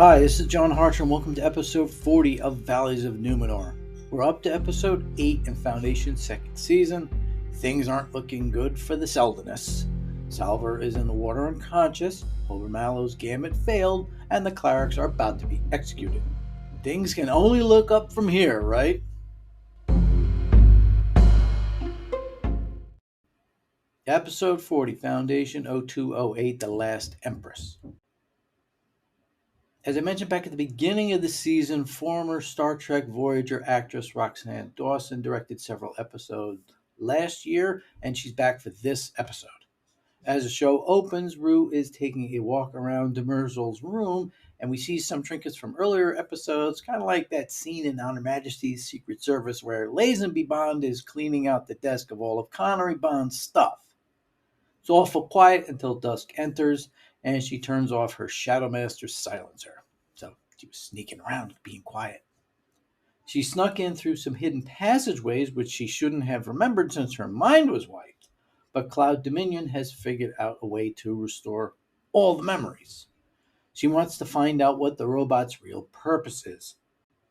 Hi, this is John Harcher, and welcome to episode 40 of Valleys of Numenor. We're up to episode 8 in Foundation's second season. Things aren't looking good for the Seldonists. Salvor is in the water unconscious, Overmallow's gambit failed, and the clerics are about to be executed. Things can only look up from here, right? Episode 40, Foundation 0208, The Last Empress. As I mentioned back at the beginning of the season, former Star Trek Voyager actress Roxanne Dawson directed several episodes last year, and she's back for this episode. As the show opens, Rue is taking a walk around Demerzel's room, and we see some trinkets from earlier episodes, kind of like that scene in On Her Majesty's Secret Service where Lazenby Bond is cleaning out the desk of all of Connery Bond's stuff. It's awful quiet until Dusk enters, and she turns off her Shadowmaster's silencer. So she was sneaking around, being quiet. She snuck in through some hidden passageways, which she shouldn't have remembered since her mind was wiped. But Cloud Dominion has figured out a way to restore all the memories. She wants to find out what the robot's real purpose is.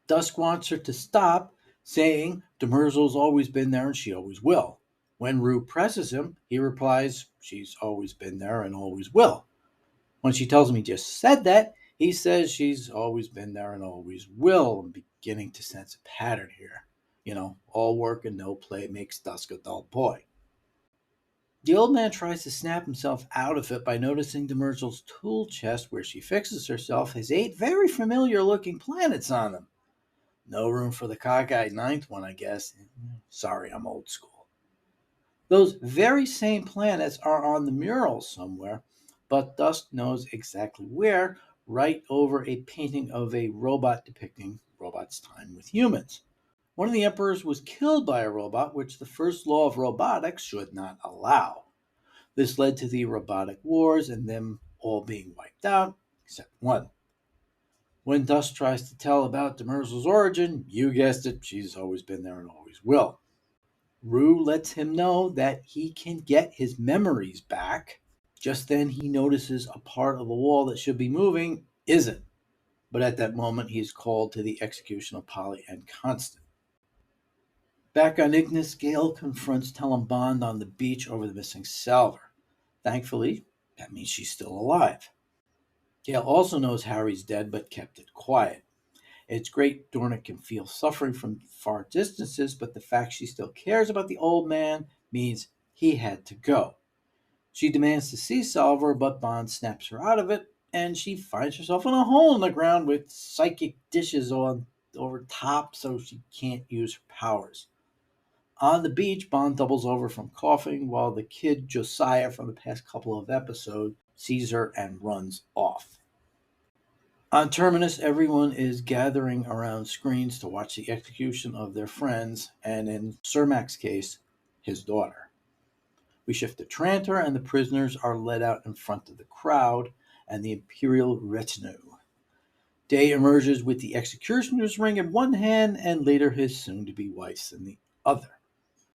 Dusk wants her to stop, saying Demerzel's always been there and she always will. When Rue presses him, he replies, she's always been there and always will. When she tells him he just said that, he says she's always been there and always will. I'm beginning to sense a pattern here. All work and no play makes Dusk a dull boy. The old man tries to snap himself out of it by noticing Demerzel's tool chest where she fixes herself has 8 very familiar looking planets on them. No room for the cockeyed 9th one, I guess. Sorry, I'm old school. Those very same planets are on the mural somewhere, but Dusk knows exactly where, right over a painting of a robot depicting robots' time with humans. One of the emperors was killed by a robot, which the first law of robotics should not allow. This led to the robotic wars and them all being wiped out, except one. When Dusk tries to tell about Demerzel's origin, you guessed it, she's always been there and always will. Rue lets him know that he can get his memories back. Just then he notices a part of the wall that should be moving isn't. But at that moment he is called to the execution of Polly and Constant. Back on Ignis, Gaal confronts Bond on the beach over the missing Salvor. Thankfully, that means she's still alive. Gaal also knows Harry's dead but kept it quiet. It's great Dornick can feel suffering from far distances, but the fact she still cares about the old man means he had to go. She demands to see Salvor, but Bond snaps her out of it, and she finds herself in a hole in the ground with psychic dishes on over top so she can't use her powers. On the beach, Bond doubles over from coughing while the kid Josiah from the past couple of episodes sees her and runs off. On Terminus, everyone is gathering around screens to watch the execution of their friends, and in Cermak's case, his daughter. We shift to Trantor, and the prisoners are led out in front of the crowd and the Imperial retinue. Day emerges with the executioner's ring in one hand and later his soon-to-be wife's in the other.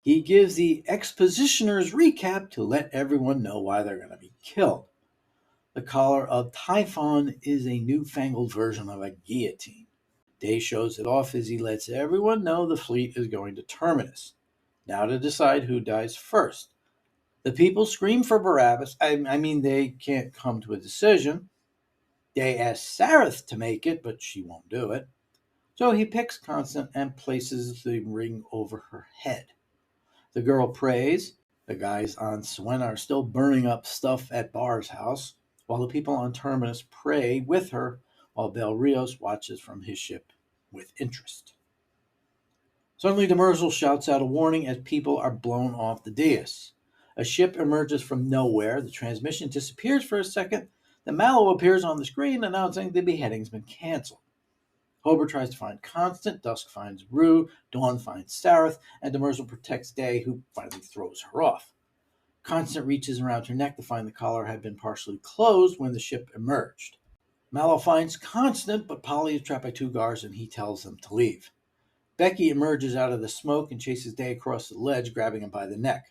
He gives the expositioner's recap to let everyone know why they're going to be killed. The collar of Typhon is a newfangled version of a guillotine. Day shows it off as he lets everyone know the fleet is going to Terminus. Now to decide who dies first. The people scream for Barabbas. They can't come to a decision. Day asks Sareth to make it, but she won't do it. So he picks Constant and places the ring over her head. The girl prays. The guys on Swen are still burning up stuff at Bar's house, while the people on Terminus pray with her, while Bel Rios watches from his ship with interest. Suddenly, Demerzel shouts out a warning as people are blown off the dais. A ship emerges from nowhere, the transmission disappears for a second, then Mallow appears on the screen announcing the beheading's been canceled. Hober tries to find Constant, Dusk finds Rue, Dawn finds Sareth, and Demerzel protects Day, who finally throws her off. Constant reaches around her neck to find the collar had been partially closed when the ship emerged. Mallow finds Constant, but Polly is trapped by 2 guards and he tells them to leave. Becky emerges out of the smoke and chases Day across the ledge, grabbing him by the neck.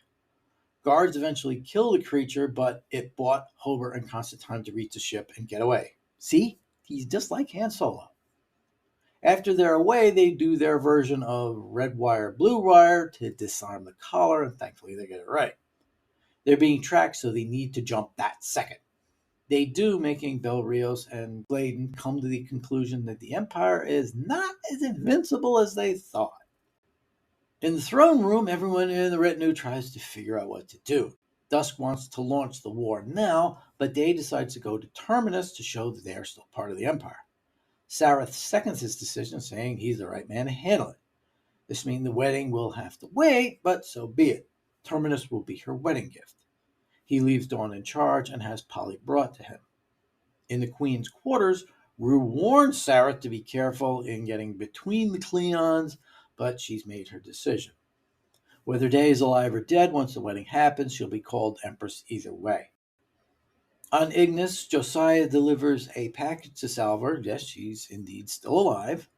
Guards eventually kill the creature, but it bought Hober and Constant time to reach the ship and get away. See? He's just like Han Solo. After they're away, they do their version of red wire, blue wire to disarm the collar, and thankfully they get it right. They're being tracked, so they need to jump that second. They do, making Belrios and Gladen come to the conclusion that the Empire is not as invincible as they thought. In the throne room, everyone in the retinue tries to figure out what to do. Dusk wants to launch the war now, but Day decides to go to Terminus to show that they are still part of the Empire. Sareth seconds his decision, saying he's the right man to handle it. This means the wedding will have to wait, but so be it. Terminus will be her wedding gift. He leaves Dawn in charge and has Polly brought to him. In the Queen's quarters, Rue warns Sareth to be careful in getting between the Cleons, but she's made her decision. Whether Day is alive or dead, once the wedding happens, she'll be called Empress either way. On Ignis, Josiah delivers a package to Salvor. Yes, she's indeed still alive.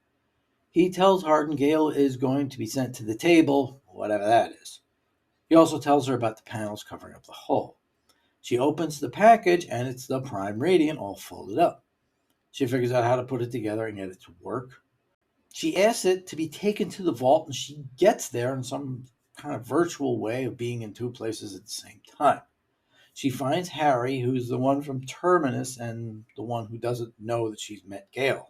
He tells Hardin Gaal is going to be sent to the table, whatever that is. He also tells her about the panels covering up the hole. She opens the package, and it's the Prime Radiant all folded up. She figures out how to put it together and get it to work. She asks it to be taken to the vault, and she gets there in some kind of virtual way of being in two places at the same time. She finds Harry, who's the one from Terminus and the one who doesn't know that she's met Gaal.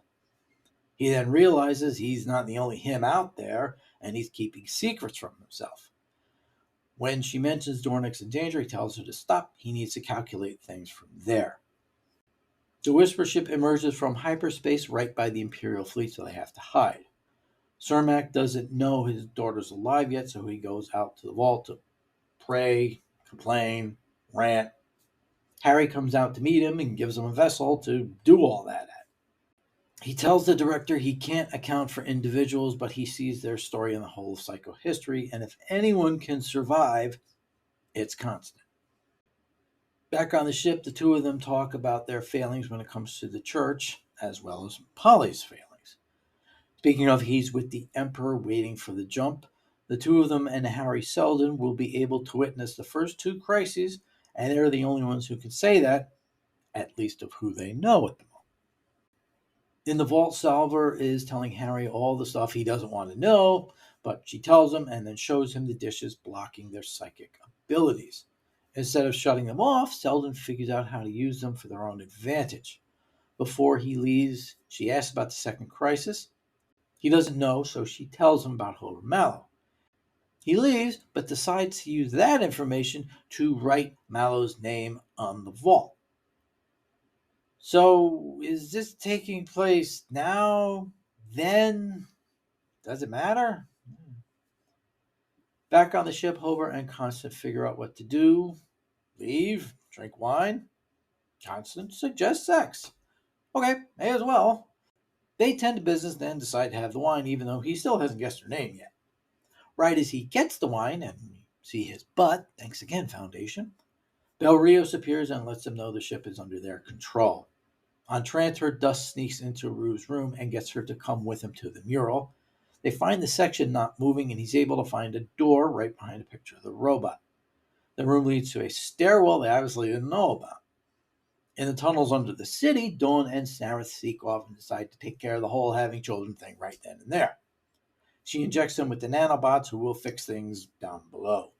He then realizes he's not the only him out there, and he's keeping secrets from himself. When she mentions Dornick's in danger, he tells her to stop. He needs to calculate things from there. The Whisper ship emerges from hyperspace right by the Imperial fleet, so they have to hide. Cermak doesn't know his daughter's alive yet, so he goes out to the vault to pray, complain, rant. Harry comes out to meet him and gives him a vessel to do all that at. He tells the director he can't account for individuals, but he sees their story in the whole of psychohistory, and if anyone can survive, it's Constant. Back on the ship, the two of them talk about their failings when it comes to the church, as well as Polly's failings. Speaking of, he's with the Emperor waiting for the jump. The two of them and Harry Seldon will be able to witness the first two crises, and they're the only ones who can say that, at least of who they know at the moment. In the vault, Salvor is telling Harry all the stuff he doesn't want to know, but she tells him and then shows him the dishes blocking their psychic abilities. Instead of shutting them off, Seldon figures out how to use them for their own advantage. Before he leaves, she asks about the second crisis. He doesn't know, so she tells him about Hover Mallow. He leaves, but decides to use that information to write Mallow's name on the vault. So, is this taking place now? Then? Does it matter? Back on the ship, Hover and Constant figure out what to do. Leave, drink wine. Constant suggests sex. Okay, may as well. They tend to business, then decide to have the wine, even though he still hasn't guessed her name yet. Right as he gets the wine, and we see his butt, thanks again, Foundation, Belrios appears and lets them know the ship is under their control. On transfer, Dusk sneaks into Rue's room and gets her to come with him to the mural. They find the section not moving, and he's able to find a door right behind a picture of the robot. The room leads to a stairwell they obviously didn't know about. In the tunnels under the city, Dawn and Sareth seek off and decide to take care of the whole having children thing right then and there. She injects them with the nanobots who will fix things down below.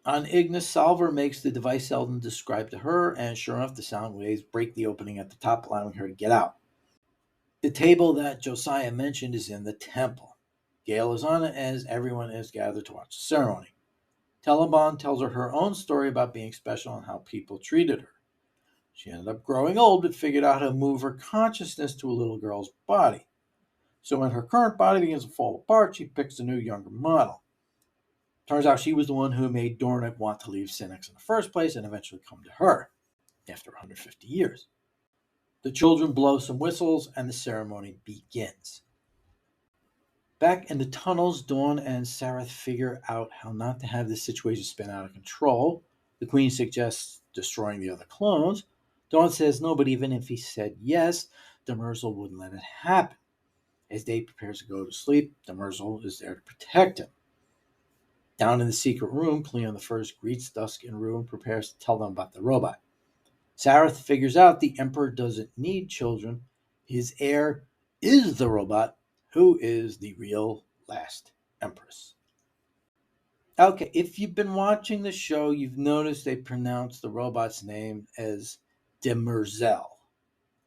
On Ignis, Salvor makes the device Seldon described to her, and sure enough, the sound waves break the opening at the top, allowing her to get out. The table that Josiah mentioned is in the temple. Gaal is on it as everyone is gathered to watch the ceremony. Telebon tells her own story about being special and how people treated her. She ended up growing old, but figured out how to move her consciousness to a little girl's body. So when her current body begins to fall apart, she picks a new, younger model. Turns out she was the one who made Dornick want to leave Synax in the first place and eventually come to her after 150 years. The children blow some whistles and the ceremony begins. Back in the tunnels, Dawn and Sareth figure out how not to have this situation spin out of control. The Queen suggests destroying the other clones. Dawn says no, but even if he said yes, Demerzel wouldn't let it happen. As Day prepares to go to sleep, Demerzel is there to protect him. Down in the secret room, Cleon I greets Dusk and Rue and prepares to tell them about the robot. Sareth figures out the Emperor doesn't need children, His heir is the robot who is the real last Empress. Okay, if you've been watching the show, you've noticed they pronounce the robot's name as Demerzel.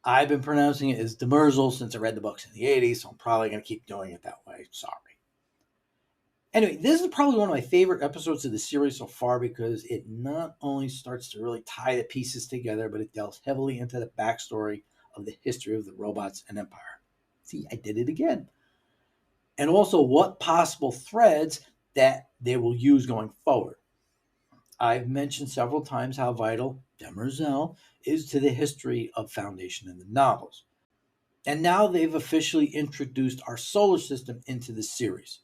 I've been pronouncing it as Demerzel since I read the books in the 80s, so I'm probably going to keep doing it that way. Sorry. Anyway, this is probably one of my favorite episodes of the series so far because it not only starts to really tie the pieces together, but it delves heavily into the backstory of the history of the robots and Empire. See, I did it again. And also what possible threads that they will use going forward. I've mentioned several times how vital Demerzel is to the history of Foundation in the novels. And now they've officially introduced our solar system into the series.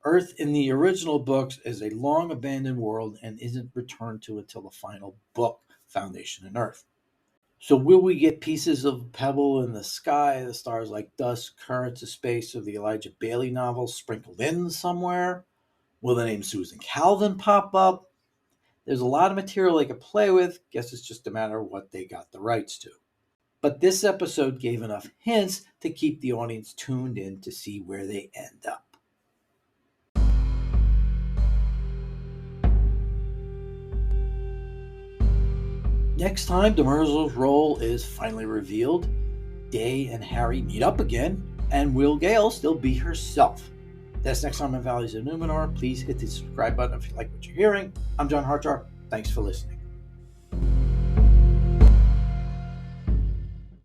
Earth in the original books is a long abandoned world and isn't returned to until the final book, Foundation in Earth. So will we get pieces of Pebble in the Sky, the stars like Dusk, Currents of Space, or the Elijah Bailey novels sprinkled in somewhere? Will the name Susan Calvin pop up? There's a lot of material they could play with. Guess it's just a matter of what they got the rights to. But this episode gave enough hints to keep the audience tuned in to see where they end up. Next time Demerzel's role is finally revealed, Day and Harry meet up again, and will Gaal still be herself? That's next time on Valleys of Numenor. Please hit the subscribe button if you like what you're hearing. I'm John Hartjar. Thanks for listening.